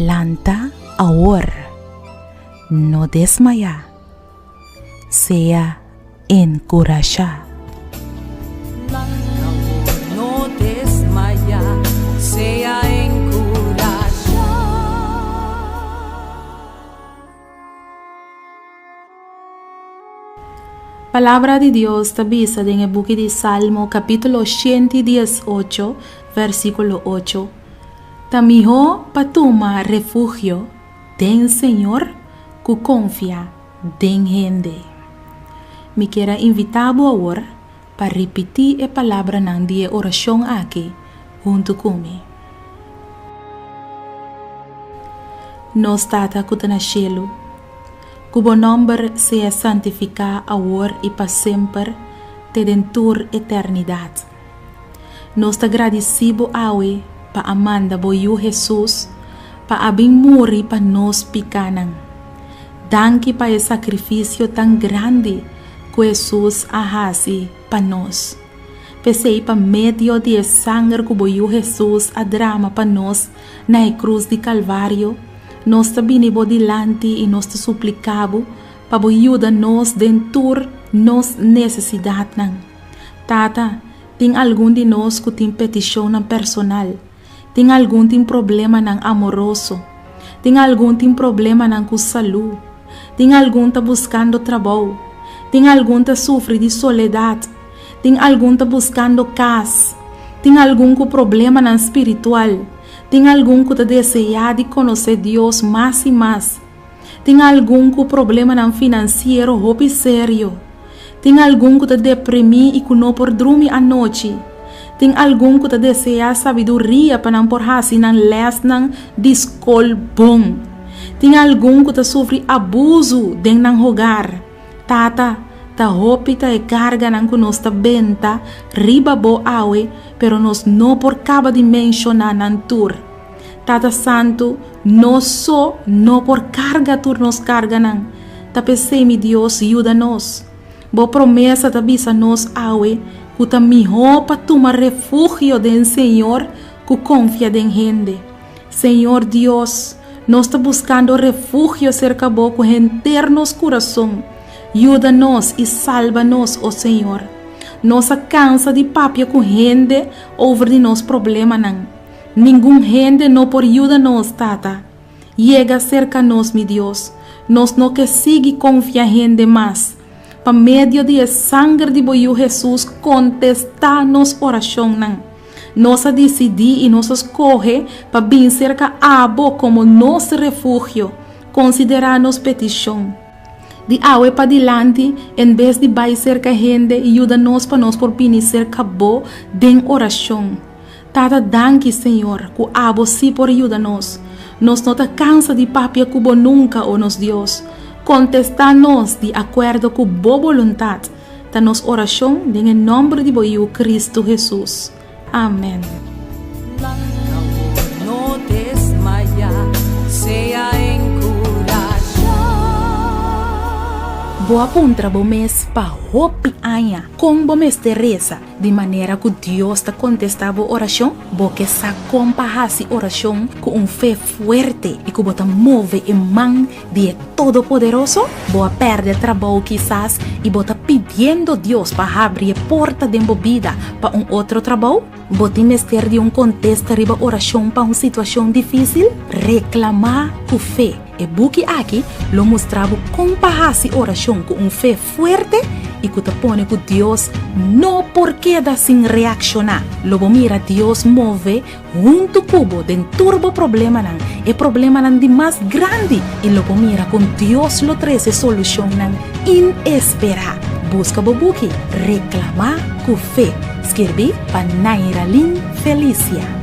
Lanta ahora, no desmaya, sea encorajar. No desmaya, sea encorajar. Palabra de Dios está vista en el book de Salmo, capítulo 118, versículo 8. Tamiho patuma refugio den Señor, que confia den gente. Me quiero invitar ahora para repetir a palavra ng dia oração aqui junto comigo. Nos tata que na cielo, cubo nombre sea santificado ahora y para sempre, te dentur eternidad. Nos te agradecido awe pa amanda boyu Jesus, pa abing muri pa nos picanan. Danke pa el sacrificio tan grande que Jesus ahasi pa nos. Pesei pa medio de sangre que boyu Jesus a drama pa nos na cruz de Calvário, nos te binibo dilante e nos te suplicabo pa boyuda nos dentur nos necesidad nang. Tata, tem algum de nós que tem petição personal, tem algum tem problema nang amoroso, tem algum tem problema nang com saúde, tem algum tá buscando trabalho, tem algum tá sofre de soledade, tem algum tá buscando casa, tem algum com problema nang espiritual, tem algum que tá deseja de conhecer Deus mais e mais, tem algum com problema nang financeiro ou sério, tem algum que está deprimido e que não pode dormir à noite. Tem algum que está deseja sabedoria para não porrasi não les não discol bom. Tem algum que está sofre abuso dentro não rogar. Tata, ta hopi ta e carga não que nós ta benta riba bo awe, pero nós não por caba de mencionar nan tur. Tata santo, nós só não por carga tur nos carga não. Ta pensei mi Deus ajuda nós. Bo promessa da bisa nos awe, que tamiho pa toma refugio den Senhor, que confia den gente. Senhor Deus, nós está buscando refugio cerca bo com internos coração. Ajuda-nos e salva-nos, ó Senhor. Nossa cansa de papia com gente over de nos problema não. Nenhum gente não por ajuda-nos, tata. Llega cerca nos, mi Deus. Nós não que sigue confiar gente mais. Pa medio de sangre de boiu Jesus contestar nos oração não. Nossa decidir e nos escorre para vir cerca abo como nosso refúgio, considerar nos petição. De awe para dilante, em vez de vai cerca gente, ajuda-nos para nós por vir cerca bo den oração. Tata danke, Senhor, que abo si por ajuda-nos. Nos não te cansa de papia cubo nunca, oh nos Deus. Contestar-nos de acordo com boa vontade, da nossa oração, em nome de Boiu Cristo Jesus. Amém. No desmaya, sea encorajar. Boa puntra bo mes pa hopi anya, com bo mes Teresa, de maneira que Deus te contestava oração, bo que sa compahasi oração com fé fuerte e que bota move em mão de Todo-Poderoso, boa perde trabalho quizás e bota pedindo Deus para abrir porta de vida para outro trabalho, bota mester de contexto riba oração para situação difícil, reclamar com fé. E buki aqui lo mostrava compahasi oração com fé fuerte e que te pone que Deus não por queda sem reaccionar. Logo mira Deus move junto cubo den turbo problema nan e problema nan de mais grande e logo mira com Deus lo treze solução nan inesperada. Busca bobuki reclamar com fé. Escrevi para Naira Lin Felicia.